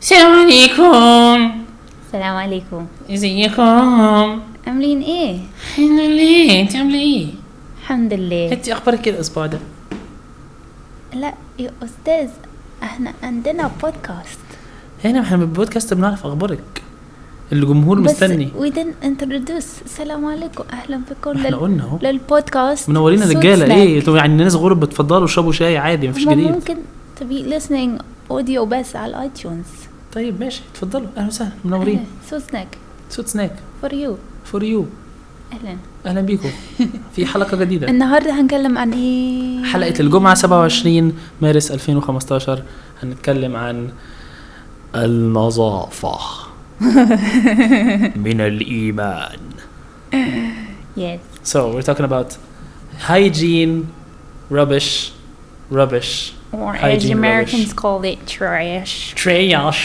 السلام عليكم. السلام عليكم. ازيكم؟ عاملين ايه؟ الحمد لله. انت عامله ايه؟ الحمد لله. انت اخبارك ايه الاسبوع ده؟ لا يا استاذ، احنا عندنا بودكاست. هنا احنا بالبودكاست بنعرف اخبارك، الجمهور مستني. بس we didn't introduce. السلام عليكم، اهلا بكم احنا قلنا اهو للبودكاست. منورين Soot الرجاله. snack. ايه انتوا يعني الناس غرب بتفضلوا اشربوا شاي عادي مفيش هما جديد. ممكن تبي listening audio بس على الايتونز. طيب ماشي اتفضلوا، اهلا وسهلا منورين. سوت سناك سوت سناك for you. فور يو. اهلا بيكم في حلقه جديده. النهارده هنتكلم عن ايه؟ حلقه الجمعه 27 مارس 2015 هنتكلم عن النظافه من الإيمان. Yes. So we're talking about hygiene, rubbish, Or as hygiene Americans rubbish. call it, trash. Trash.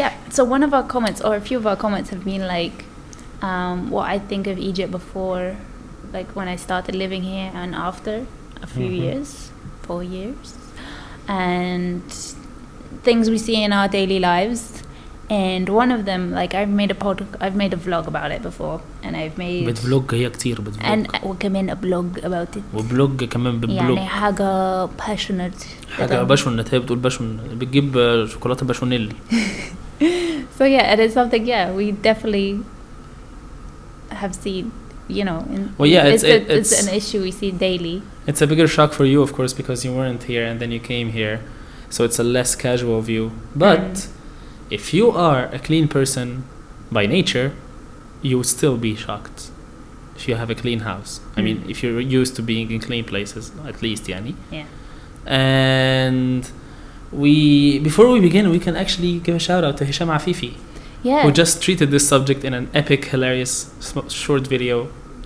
Yeah, so one of our comments, or a few of our comments, have been like, what I think of Egypt before, like when I started living here and after a few years, 4 years, and things we see in our daily lives. And one of them, like I've made a vlog about it before, and I've made بتفلوج هي كتير بتفلوج. and وكمان a blog about it. وبلوج كمان بتبلوج. يعني حاجة passionate. حاجة باشونت، هي بتقول باشون، بتجيب شوكولاتة باشونيل. So yeah, it is something. Yeah, we definitely have seen. You know, Well, yeah, it's an issue we see daily. It's a bigger shock for you, of course, because you weren't here and then you came here, so it's a less casual view. But if you are a clean person by nature, you would still be shocked if you have a clean house. I mean, if you're used to being in clean places, at least, yani. Yeah. And before we begin, we can actually give a shout out to Hisham Afifi, Yeah. who just treated this subject in an epic, hilarious, short video.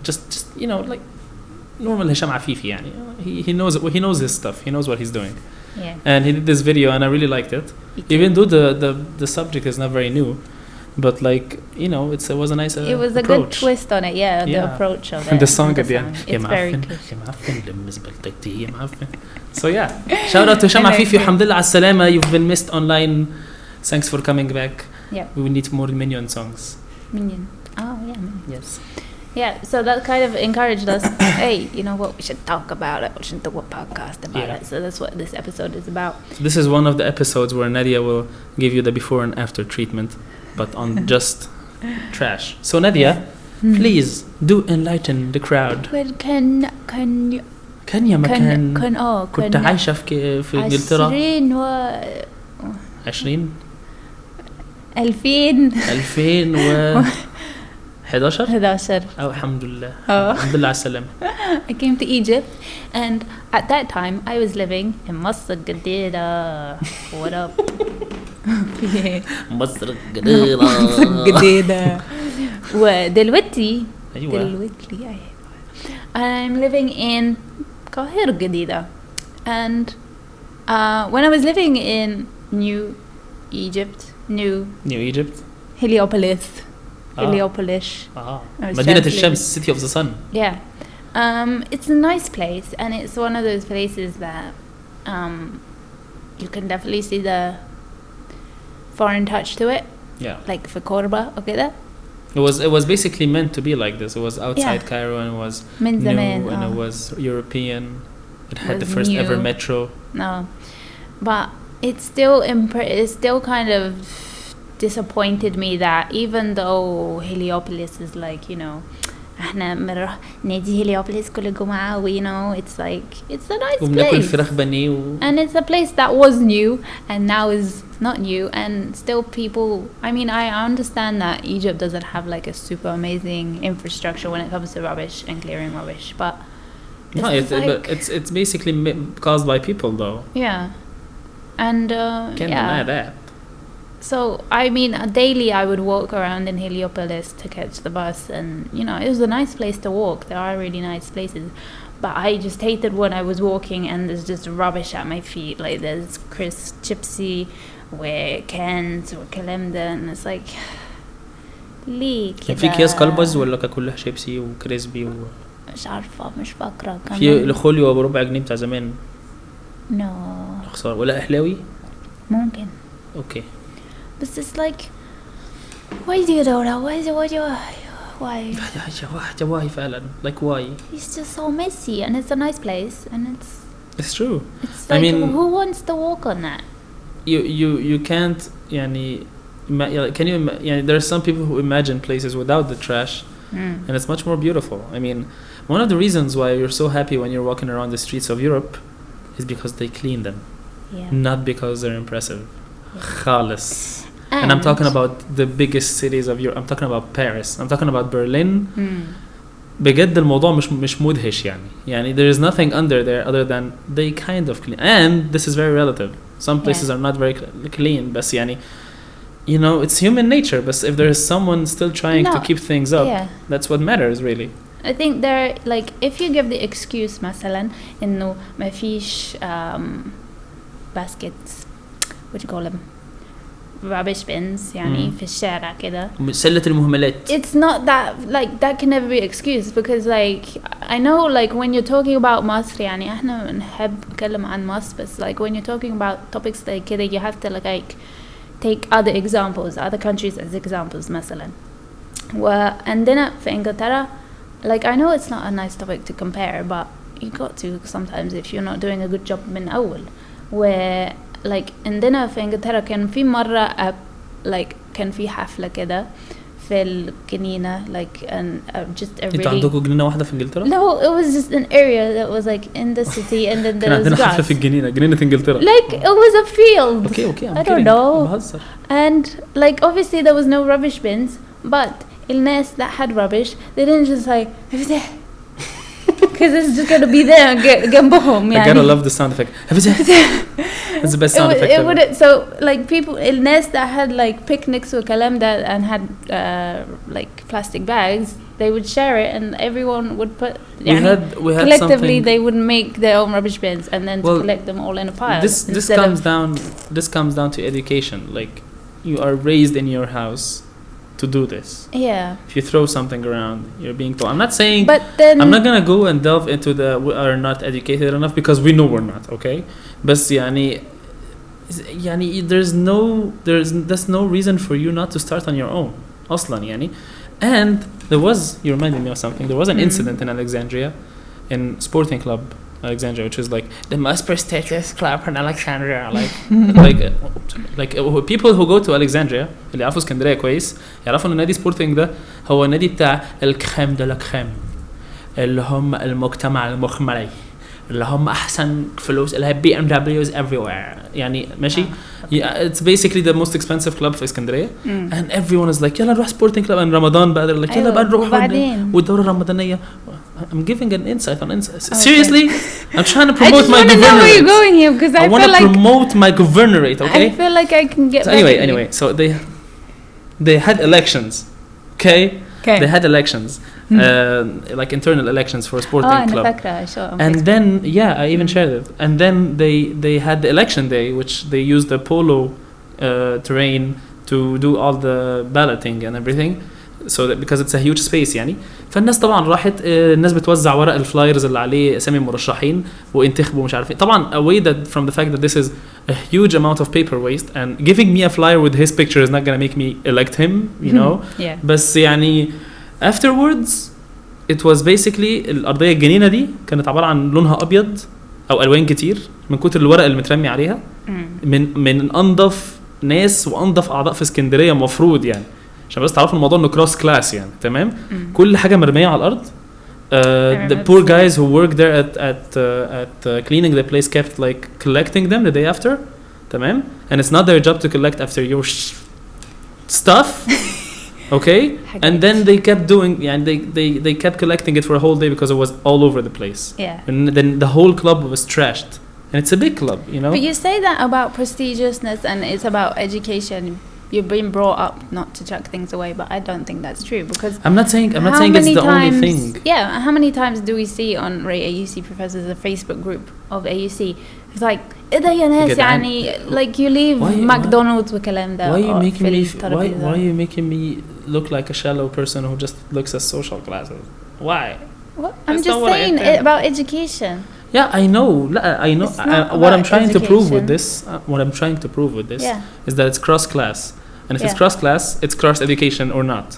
Just you know, like normal Hisham Afifi, yani. He knows it. He knows his stuff. He knows what he's doing. Yeah. And he did this video, and I really liked it. Even though the subject is not very new, but like you know, it was a nice it was a approach. good twist on it. Yeah, the approach of it. And the song at the end. It's very good. So yeah, shout out to Hisham Afifi. Alhamdulillah على السلامة. You've been missed online. Thanks for coming back. Yeah. We need more Minion songs. Minion. Oh yeah. Minion. Yes. Yeah. So that kind of encouraged us. Hey, you know what? We should talk about it. We should do a podcast about it. So that's what this episode is about. This is one of the episodes where Nadia will give you the before and after treatment, but on just trash. So Nadia, please do enlighten the crowd. Well, كان يا مكان كنت كان عايشة في إنجلترا 20 2011 أو الحمد لله. الحمد لله على السلامة. I came to Egypt, and at that time I was living in مصر الجديدة. What up? مصر الجديدة. الجديدة. ودلوقتي أيوة. I'm living in القاهرة الجديدة, and when I was living in New Egypt, Heliopolis. مدينة الشمس, city of the sun. Yeah. It's a nice place, and it's one of those places that you can definitely see the foreign touch to it. Yeah. Like for Korba, okay, that? It was basically meant to be like this. It was outside Cairo, and it was new, and it was European. It had the first ever metro. No. But it's still kind of disappointed me that even though Heliopolis is like, you know, احنا بنروح نادي هليوبوليس كل جمعة, you know, it's like it's a nice place, and it's a place that was new and now is not new, and still people, I mean, I understand that Egypt doesn't have like a super amazing infrastructure when it comes to rubbish and clearing rubbish, but no, it's basically caused by people though. Yeah. And can't deny that. So, I mean, daily I would walk around in Heliopolis to catch the bus, and, you know, it was a nice place to walk. There are really nice places. But I just hated when I was walking and there's just rubbish at my feet. Like, there's crisp chipsy, where cans, or kalemda, and it's like, ليه كده؟ في أكياس كلبز ولا كلها شيبسي وكريسبي مش عارفة, مش فاكرة. في الخوليو ب4 جنيه بتاع زمان. نو. خسارة. ولا أحلاوي؟ ممكن. okay. But it's like, why do you do that? Why? why فعلا like why? It's just so messy, and it's a nice place, and It's true. it's like, I mean, who wants to walk on that? you can't يعني can you يعني there are some people who imagine places without the trash, and it's much more beautiful. I mean, one of the reasons why you're so happy when you're walking around the streets of Europe is because they clean them, not because they're impressive. خالص. And I'm talking about the biggest cities of Europe. I'm talking about Paris. I'm talking about Berlin. بجد الموضوع مش مدهش يعني there is nothing under there other than they kind of clean, and this is very relative. Some places are not very clean, بس يعني you know it's human nature. But if there is someone still trying to keep things up, that's what matters really. I think there, like, if you give the excuse مثلا إنه ما فيش baskets, what do you call them, rubbish bins يعني في الشارع كده. سلة المهملات. It's not that, like, that can never be excused, because like I know, like, when you're talking about مصر يعني احنا نحب نتكلم عن مصر, بس like when you're talking about topics like كده you have to like take other examples, other countries as examples مثلا. وعندنا في إنجلترا, like, I know it's not a nice topic to compare, but you got to sometimes if you're not doing a good job من أول. where like عندنا في إنجلترا كان في مرة like كان في حفلة كده في الجنينة, like just a really. انتوا عندكم جنينة واحدة في إنجلترا؟ No, it was just an area that was like in the city, and then there was grass. كان عندنا حفلة في الجنينة, جنينة إنجلترا. Like it was a field. Okay, I don't know. And like obviously there was no rubbish bins, but الناس that had rubbish, they didn't just like because it's just gonna be there جنبهم يعني. I gotta love the sound effect. That's the best sound effect ever. It wouldn't, so like people, الناس that had like picnics وكلام that and had like plastic bags, they would share it, and everyone would put we had collectively something. they would make their own rubbish bins and then to collect them all in a pile. This comes down to education. Like, you are raised in your house to do this. Yeah. If you throw something around, you're being told. I'm not saying, but then I'm not gonna go and delve into we are not educated enough, because we know we're not, okay? But يعني there's no reason for you not to start on your own أصلا يعني. And you reminded me of something. There was an incident in Alexandria, in Sporting Club Alexandria, which is like the most prestigious club in Alexandria. Like people who go to Alexandria اللي يعرفوا اسكندرية كويس يعرفوا إن نادي سبورتينج ده هو النادي بتاع الكريم de la crème, اللي هم المجتمع المخمري, اللي هم أحسن فلوس, اللي هي BMWs everywhere يعني ماشي. It's basically the most expensive club في اسكندرية, and everyone is like يلا نروح سبورتينج كلاب. and رمضان بقى like يلا بقى نروح والدورة الرمضانية. I'm giving an insight on insights. Okay. Seriously, I'm trying to promote my governorate. I just want to know where you're going here, because I want to promote my governorate. Okay. I feel like I can get. So anyway, so they had elections. Okay. They had elections, like internal elections for a sporting club. And then I even shared it. And then they had the election day, which they used the polo terrain to do all the balloting and everything. So that because it's a huge space يعني. فالناس طبعا راحت, الناس بتوزع ورق الفلايرز اللي عليه اسامي المرشحين وانتخبوا مش عارف ايه. طبعا away from the fact that this is a huge amount of paper waste, and giving me a flyer with his picture is not gonna make me elect him, you know. بس يعني afterwards it was basically الأرضية الجنينة دي كانت عبارة عن لونها أبيض أو ألوان كتير من كتر الورق اللي مترمي عليها, من أنظف ناس وأنظف أعضاء في اسكندرية مفروض يعني, عشان بس تعرفوا الموضوع انه كروس كلاس يعني. تمام. كل حاجه مرميه على الارض. The poor guys who work there at cleaning the place kept like collecting them the day after. تمام. And it's not their job to collect after your stuff. Okay. And then they kept doing and they kept collecting it for a whole day because it was all over the place. Yeah. And then the whole club was trashed. And it's a big club, you know. But you say that about prestigiousness and it's about education. You're being brought up not to chuck things away, but I don't think that's true, because I'm not saying it's the only thing. Yeah, how many times do we see on AUC Professors, a Facebook group of AUC? It's like إذا يا ناس يعني like you leave McDonald's وكلام ده. Why are you making me look like a shallow person who just looks at social classes? Why? What? I'm just saying about education. Yeah, I know. I know. It's not What about I'm trying to prove with education. this, Yeah. is that it's cross class, and if it's Yeah. cross class, it's cross education or not.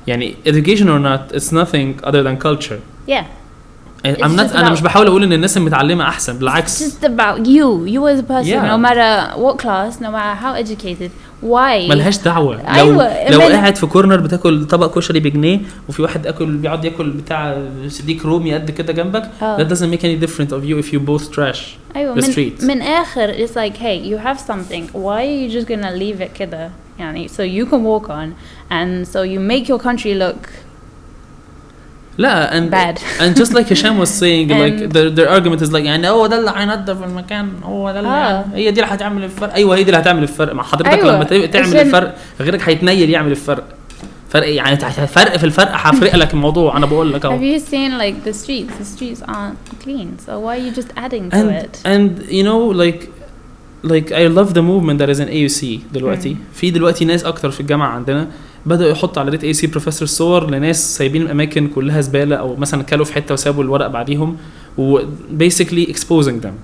يعني education or not, it's nothing other than culture. Yeah. I'm not. أنا مش بحاول أقول إن الناس المتعلمة أحسن، It's بالعكس. just about you as a person. Yeah. No matter what class, no matter how educated. Why? ملهاش دعوة. أيوة. لو قاعد في كورنر بتاكل طبق كشري بجنيه وفي واحد بيقعد ياكل بتاع سديك رومي قد كده جنبك. That doesn't make any difference of you if you both trash أيوة. the street. من آخر it's like, hey, you have something. Why are you just gonna leave it كده? يعني so you can walk on and so you make your country look لا and bad. and just like Hisham was saying, like their argument is like يعني هو ده اللي هينظف المكان، هو ده اللي هي دي اللي هتعمل الفرق. ايوه هي دي اللي هتعمل الفرق. مع حضرتك أيوة. لما تعمل الفرق غيرك هيتنيل يعمل الفرق. فرق يعني فرق في الفرق هفرق لك الموضوع. انا بقول لك اهو. Have you seen like the streets aren't clean, so why are you just adding to it? And you know like I love the movement that is in AUC دلوقتي. في دلوقتي ناس اكتر في الجامعة عندنا بدأوا يحطوا على ريت AUC بروفيسور صور لناس سايبين الاماكن كلها زبالة او مثلا كلوا في حتة وسابوا الورق بعديهم و basically exposing them.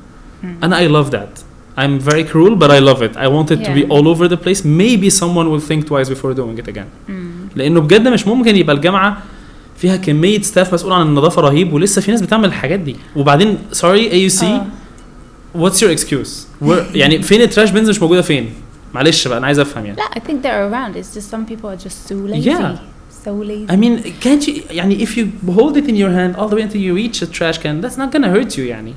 And I love that. I'm very cruel but I love it. I want it to be all over the place. Maybe someone will think twice before doing it again. لانه بجد مش ممكن يبقى الجامعة فيها كمية ستاف مسؤول عن النظافة رهيب ولسه في ناس بتعمل الحاجات دي. وبعدين sorry AUC what's your excuse? يعني فين التراش بنز مش موجودة فين؟ معلش بقى أنا عايز أفهم يعني. لا I think they're around. It's just some people are just so lazy. Yeah. So lazy. I mean can't you يعني if you hold it in your hand all the way until you reach a trash can that's not gonna hurt you يعني.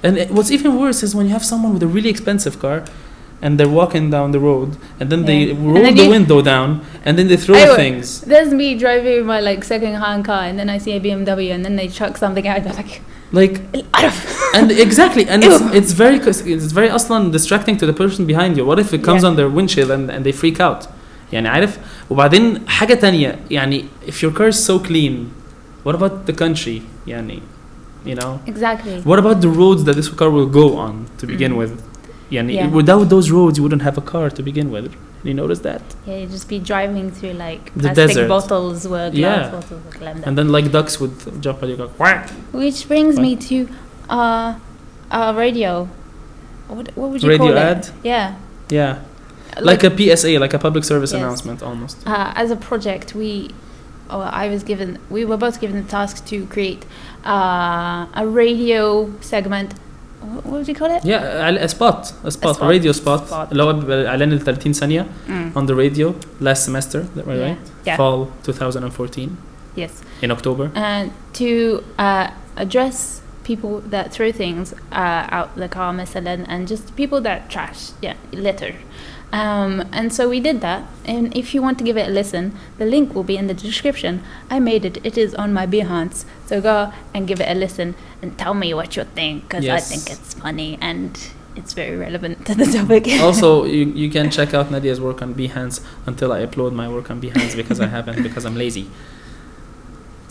And what's even worse is when you have someone with a really expensive car and they're walking down the road and then they roll the window down and then they throw things. There's me driving my like second-hand car and then I see a BMW and then they chuck something out. They're like and exactly and it's very أصلاً distracting to the person behind you. What if it comes on their windshield and they freak out? يعني عارف. وبعدين حاجة تانية يعني if your car is so clean what about the country يعني you know exactly what about the roads that this car will go on to begin with يعني without those roads you wouldn't have a car to begin with. You notice that? Yeah, you'd just be driving through like the plastic desert. Bottles were glass bottles with lemon. And then like ducks would jump at you go quack. Which brings me to radio. What would you radio call ad? it? Yeah. Like a PSA, like a public service announcement almost. As a project we were both given the task to create a radio segment. What would you call it? Yeah, a spot, a radio spot. اللي هو إعلان ال 30 ثانية on the radio last semester, right? Yeah. Fall 2014. Yes. In October. And to address people that throw things out the car مثلا and just people that trash, litter. And so we did that, and if you want to give it a listen, the link will be in the description. I made it. It is on my Behance, so go and give it a listen and tell me what you think, because I think it's funny and it's very relevant to the topic. Also, you can check out Nadia's work on Behance until I upload my work on Behance because I haven't, because I'm lazy.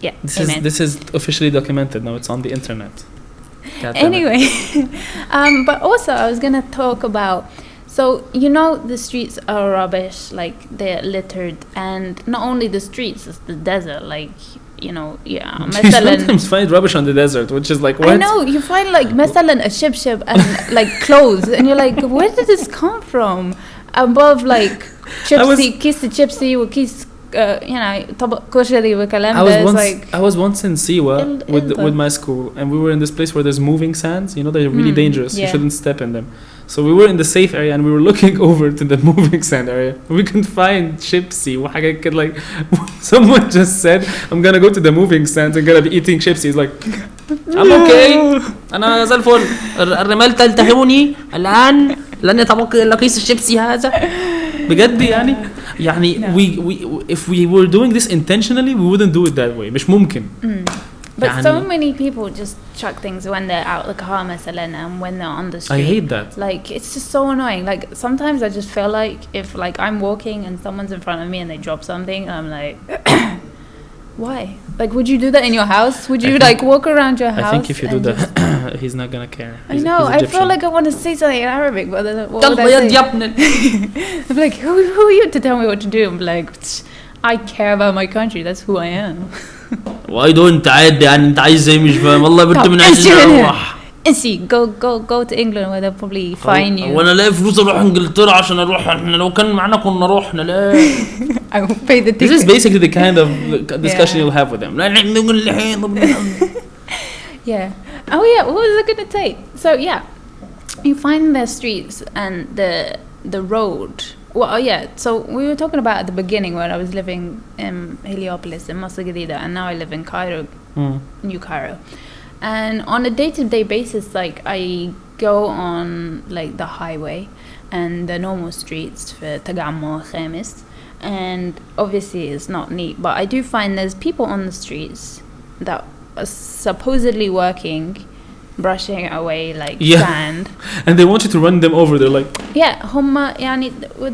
Yeah, this is officially documented now. It's on the internet. Anyway, but also I was gonna talk about. So, you know, the streets are rubbish, like they're littered, and not only the streets, it's the desert, like, you know, you sometimes find rubbish on the desert, which is like, what? I know, you find like, مثلا a ship and like clothes, and you're like, where did this come from? Above like, kiss the chipsy, kiss, you know, طبق كشري وكلام. I was once in Siwa with my school, and we were in this place where there's moving sands, you know, they're really dangerous, you shouldn't step in them. So we were in the safe area and we were looking over to the moving sand area. We couldn't find chipsy. Like someone just said, I'm gonna go to the moving sands and gonna be eating chipsy. He's like, I'm okay. أنا زي الفل. الرمال تلتهمني الآن لن يتبقى إلا كيس الشيبسي هذا. بجد يعني we if we were doing this intentionally we wouldn't do it that way. مش ممكن. But so many people just chuck things when they're out the car مثلا and when they're on the street. I hate that. Like it's just so annoying. Like sometimes I just feel like if like I'm walking and someone's in front of me and they drop something, I'm like, why? Like would you do that in your house? Would you like walk around your house? I think if you do that, he's not gonna care. I know. I feel like I want to say something in Arabic, but then what would I say? I'm like, who are you to tell me what to do? I'm like, I care about my country. That's who I am. why don't عادي يعني انت عايز ايه مش فاهم والله بنت من عايز اروح انسي go to England where they'll probably fine you. وانا لاقي فلوس اروح انجلترا عشان اروح احنا لو كان معنا كنا روحنا لا. I will pay the ticket. This is basically the kind of discussion you'll have with them. Yeah. Oh yeah, what was I gonna say? So yeah, you find the streets and the road. Well, oh yeah. So we were talking about at the beginning when I was living in Heliopolis in Masr Gadida, and now I live in Cairo, New Cairo. And on a day-to-day basis, like I go on like the highway and the normal streets for Tagammo, Khamis, and obviously it's not neat, but I do find there's people on the streets that are supposedly working, brushing away like sand, and they want you to run them over. They're like, yeah, humma yani,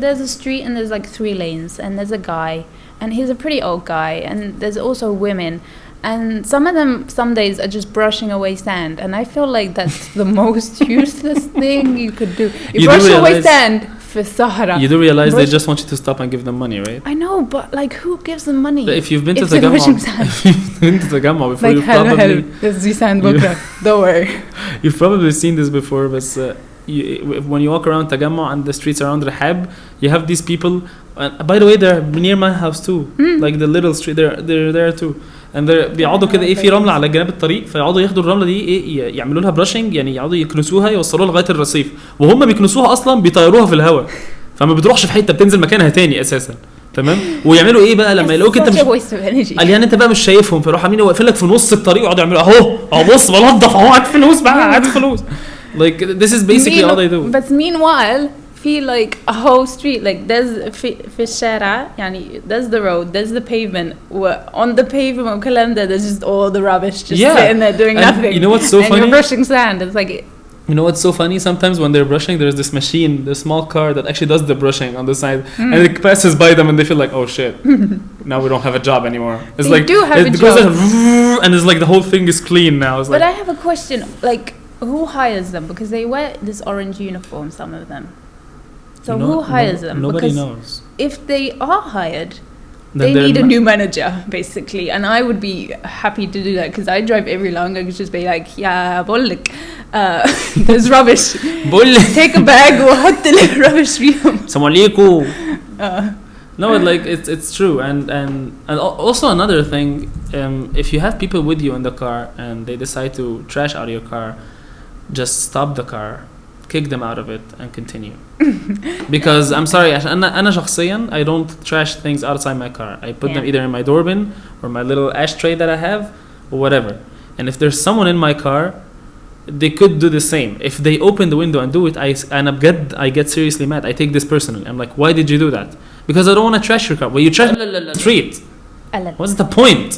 there's a street and there's like 3 lanes, and there's a guy, and he's a pretty old guy, and there's also women. And some of them some days are just brushing away sand, and I feel like that's the most useless thing you could do. You brush away sand for Sahara. You do realize they just want you to stop and give them money, right? I know, but like who gives them money? But if you've been to the Gamma before, like, you've probably don't worry. You've probably seen this before, but when you walk around Tagamma and the streets around Rahab, you have these people. By the way, they're near my house too. Like the little street, they're there too. And بيقعدوا كده ايه في رمله على جناب الطريق فيقعدوا ياخدوا الرمله دي ايه يعملوا لها براشنج يعني يقعدوا يكنسوها يوصلوها لغايه الرصيف وهم بيكنسوها اصلا بيطيروها في الهواء فما بتروحش في حته بتنزل مكانها تاني اساسا تمام ويعملوا ايه بقى لما يلاقوك انت مش قال يعني انت بقى مش شايفهم فيروحوا عاملين واقفين لك في نص الطريق ويقعدوا يعملوا اهو بص بنضف اهو هات فلوس بقى هات فلوس like this is basically all they do. But meanwhile feel like a whole street like there's في الشارع يعني there's the road there's the pavement on the pavement وكلام ده there's just all the rubbish just sitting there doing nothing. You know what's so and funny? You're brushing sand. It's like you know what's so funny? Sometimes when they're brushing, there's this machine, the small car that actually does the brushing on the side, and it passes by them, and they feel like, oh shit, now we don't have a job anymore. It's they like do have a job, and it's like the whole thing is clean now. It's but like, I have a question, like who hires them? Because they wear this orange uniform, some of them. So who hires them? Nobody because knows. If they are hired, they need a new manager, basically. And I would be happy to do that because I drive every long. I could just be like, yeah, bollik, there's rubbish. Take a bag or hot the rubbish فيهم. Assalamu alaikum. No, like it's true, and also another thing, if you have people with you in the car and they decide to trash out of your car, just stop the car. Kick them out of it and continue. Because I'm sorry, أنا شخصيا I don't trash things outside my car. I put them either in my door bin or my little ashtray that I have or whatever. And if there's someone in my car, they could do the same. If they open the window and do it, I get seriously mad. I take this personally. I'm like, why did you do that? Because I don't want to trash your car. Well, you trash the street. What's the point?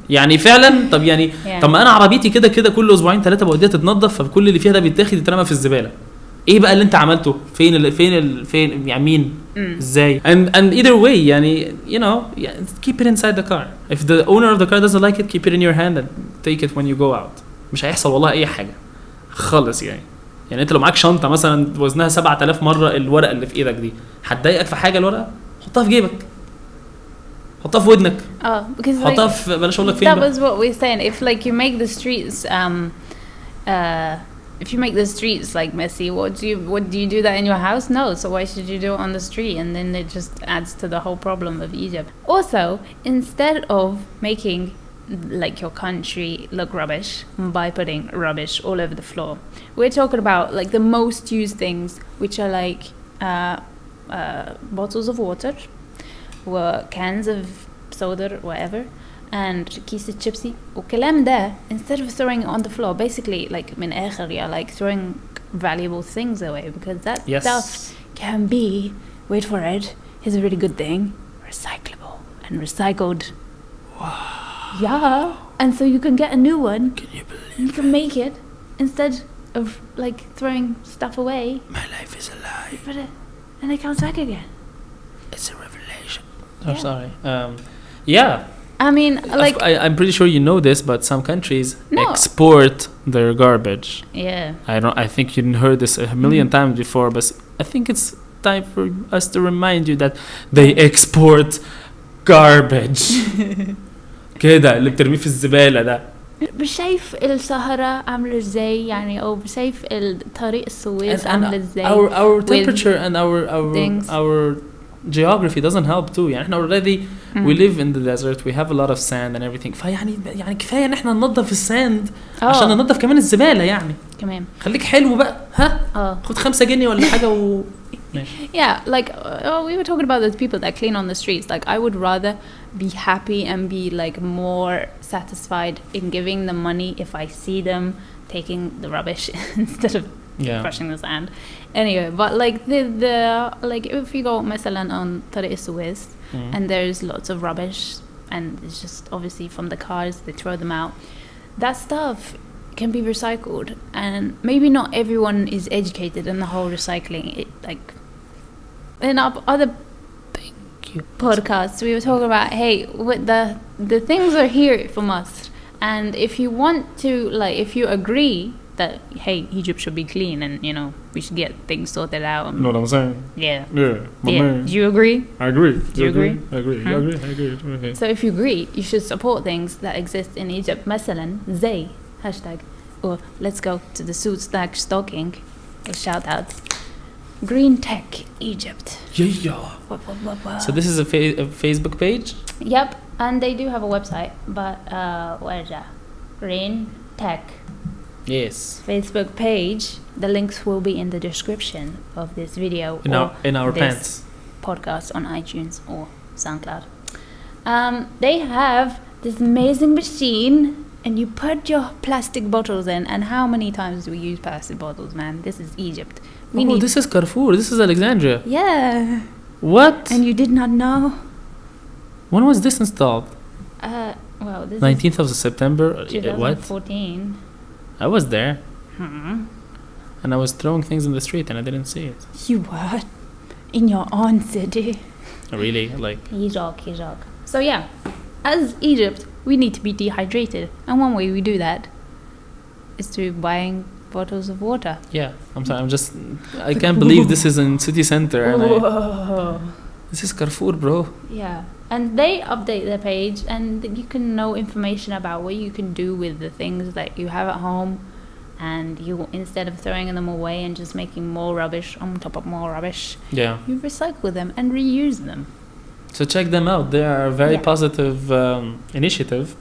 يعني فعلا طب يعني طب ما انا عربيتي كده كل اسبوعين 3 بوديها تتنظف فكل اللي فيها ده بيتاخد يترمى في الزباله ايه بقى اللي انت عملته فين يعني مين ازاي and either way يعني you know keep it inside the car if the owner of the car doesn't like it keep it in your hand and take it when you go out مش هيحصل والله اي حاجه خالص يعني انت لو معاك شنطه مثلا وزنها 7000 مره الورقه اللي في ايدك دي هتضايقك في حاجه الورقه حطها في جيبك حطها في ودنك because حطها في بلاش اقول لك فين that was what we saying if like you make the streets if you make the streets like messy what do you do that in your house? No, so why should you do it on the street? And then it just adds to the whole problem of Egypt. Also, instead of making like your country look rubbish by putting rubbish all over the floor, we're talking about like the most used things, which are like bottles of water, cans of soda or whatever, and كيس الشيبسي وكلام ده instead of throwing it on the floor basically like من آخر like throwing valuable things away because that stuff can be wait for it here's a really good thing recyclable and recycled. Wow. Yeah, and so you can get a new one. Can you believe you can make it instead of like throwing stuff away. My life is a lie. You put it and it comes back again. It's a revelation. I'm sorry. Yeah. I mean, like I'm pretty sure you know this, but some countries export their garbage. Yeah. I think you heard this a million times before, but I think it's time for us to remind you that they export garbage. كده اللي بترميه في الزبالة ده. شايف الصحراء عاملة ازاي يعني أو شايف طريق السويس عاملة ازاي. Our temperature and things. our geography doesn't help too. يعني احنا already we live in the desert, we have a lot of sand and everything. فيعني كفاية ان احنا ننظف الساند عشان ننظف كمان الزبالة يعني. كمان. خليك حلو بقى ها. خد 5 جنيه ولا حاجة و. Yeah, like we were talking about those people that clean on the streets. Like I would rather be happy and be like more satisfied in giving them money if I see them taking the rubbish instead of brushing the sand. Anyway, but like the like if you go مثلا on طريق السويس and there's lots of rubbish and it's just obviously from the cars, they throw them out. That stuff can be recycled, and maybe not everyone is educated in the whole recycling. Like in our other podcasts, we were talking about, hey, what the things are here from us, and if you want to, like, if you agree that hey, Egypt should be clean and we should get things sorted out. Know what I'm saying? Yeah. Man. Do you agree? I agree. Do you agree? I agree. I agree. I agree. Okay. So if you agree, you should support things that exist in Egypt. مثلا زي hashtag, or let's go to the Soot stack stalking. Shout out. Green Tech Egypt. Yeah. So this is a Facebook page? Yep, and they do have a website, but where is that? Green Tech. Yes. Facebook page. The links will be in the description of this video in our this pants podcast on iTunes or SoundCloud. They have this amazing machine, and you put your plastic bottles in. And how many times do we use plastic bottles, man? This is Egypt. This is Carrefour. This is Alexandria. Yeah. What? And you did not know? When was this installed? Well, this 19th of September. 2014. What? I was there. And I was throwing things in the street and I didn't see it. You were? In your own city? Really? Like. Hijak. So yeah, as Egypt, we need to be dehydrated. And one way we do that is through buying bottles of water. Yeah, I'm sorry. I can't believe this is in city center. And this is Carrefour, bro. Yeah, and they update their page, and you can know information about what you can do with the things that you have at home, and you, instead of throwing them away and just making more rubbish on top of more rubbish, you recycle them and reuse them. So check them out. They are a very positive initiative,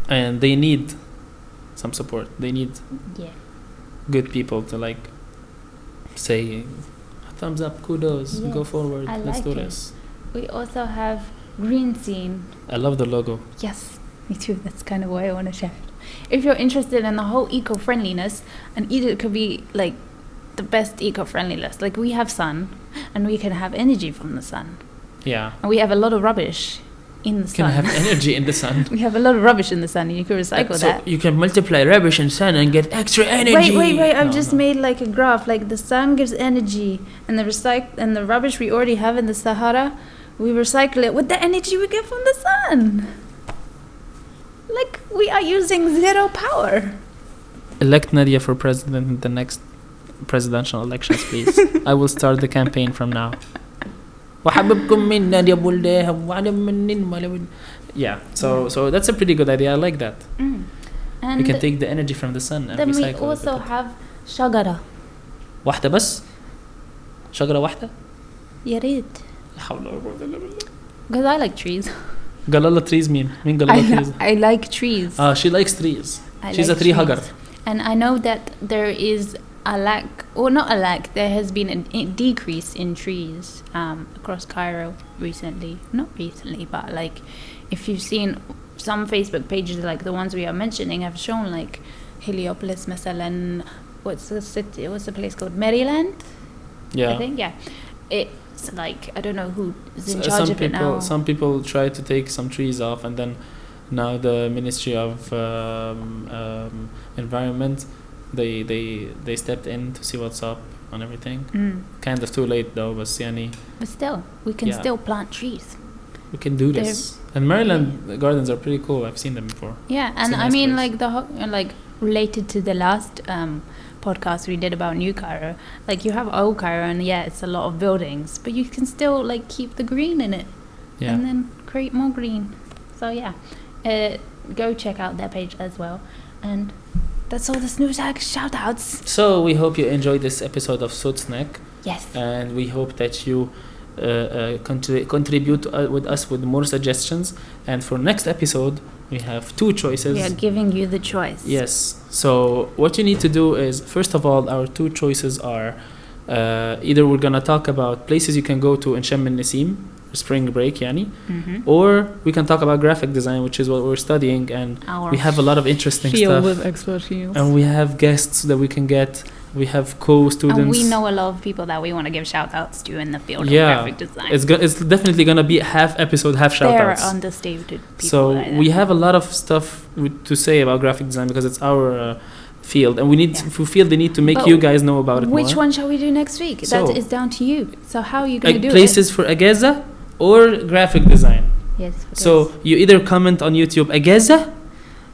and they need some support. They need good people to like say thumbs up, kudos, go forward, let's do this. We also have Green Scene. I love the logo. Yes, me too. That's kind of why I want to share it. If you're interested in the whole eco-friendliness, and Egypt could be like the best eco-friendliness. Like we have sun, and we can have energy from the sun. Yeah. And we have a lot of rubbish in the sun. Can have energy in the sun. We have a lot of rubbish in the sun, and you can recycle that. So you can multiply rubbish in sun and get extra energy. Wait! I've just made like a graph. Like the sun gives energy, and the rubbish we already have in the Sahara, we recycle it with the energy we get from the sun. Like we are using zero power. Elect Nadia for president in the next presidential elections, please. I will start the campaign from now. وحببكم من نادية أبو الدهب وعلم من. Yeah, so that's a pretty good idea. I like that. And we can take the energy from the sun and then recycle it. we also have شجرة. واحدة بس؟ شجرة واحدة؟ يا ريت. لا حول ولا قوة إلا بالله. Because I like trees. قلالة trees مين قلالة trees؟ I like trees. She likes trees. She's like a tree hugger. And I know that there is a lack, or not a lack, there has been a decrease in trees across Cairo recently. Not recently, but like if you've seen some Facebook pages like the ones we are mentioning have shown like Heliopolis, مثلا, what's the place called? Maryland? Yeah. I think, yeah. It's like, I don't know who is in charge of it now. Some people try to take some trees off, and then now the Ministry of Environment, they stepped in to see what's up on everything. Kind of too late though, but still, we can still plant trees. We can do this. And Maryland gardens are pretty cool. I've seen them before. Yeah, and I mean like related to the last podcast we did about New Cairo, like you have old Cairo, and it's a lot of buildings, but you can still like keep the green in it, and then create more green. So go check out their page as well. And that's all the snooze tag shout outs. So we hope you enjoyed this episode of Soot Snack. Yes. And we hope that you contribute with us with more suggestions. And for next episode, we have 2 choices. We are giving you the choice. Yes. So what you need to do is, first of all, our 2 choices are either we're gonna talk about places you can go to in Shem al-Nasim, spring break, yani, or we can talk about graphic design, which is what we're studying, and we have a lot of interesting stuff. With expertise. And we have guests that we can get. We have co-students. And we know a lot of people that we want to give shout-outs to in the field of graphic design. It's definitely going to be half episode, half shout-outs. They're understated people. So like we have a lot of stuff to say about graphic design because it's our field. And we need we feel the need to make you guys know about it Which more. one shall we do next week? So, that is down to you. So how are you going to do places for Ageza or graphic design? Yes. So you either comment on YouTube Ageza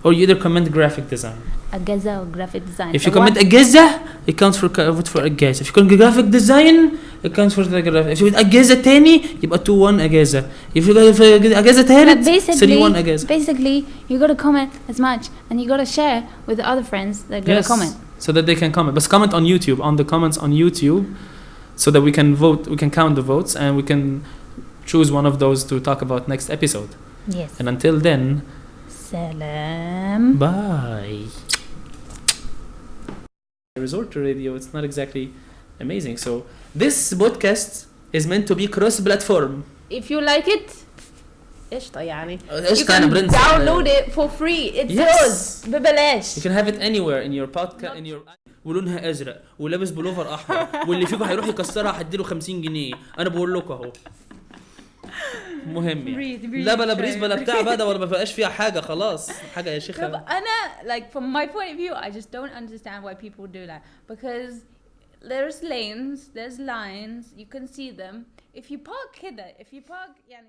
or you either comment graphic design. Ageza or graphic design. If you comment Ageza, it counts for Ageza. If you comment graphic design, it counts for the graphic. If you Ageza تاني يبقى 2-1 Ageza. If you Ageza تالت 3-1 Ageza. Basically, you got to comment as much and you got to share with the other friends that got to comment. So that they can comment. But comment on YouTube, on the comments on YouTube, so that we can vote, we can count the votes and we can choose one of those to talk about next episode. Yes. And until then, salam. Bye. Resort to radio, it's not exactly amazing. So this podcast is meant to be cross-platform. If you like it, قشطة يعني. You can download it for free. It's yours. ببلاش. You can have it anywhere in your podcast, in your. ولونها ازرق ولابس بلوفر احمر واللي فيكم هيروح يكسرها هديله 50 جنيه. انا بقول لكم اهو. مهم يعني. لا بلا بريز بلا بتاع بقى ولا ما بقاش فيها حاجه خلاص حاجه يا شيخه. انا like from my point of view I just don't understand why people do that because there's lanes, there's lines, you can see them. If you park كده, if you park يعني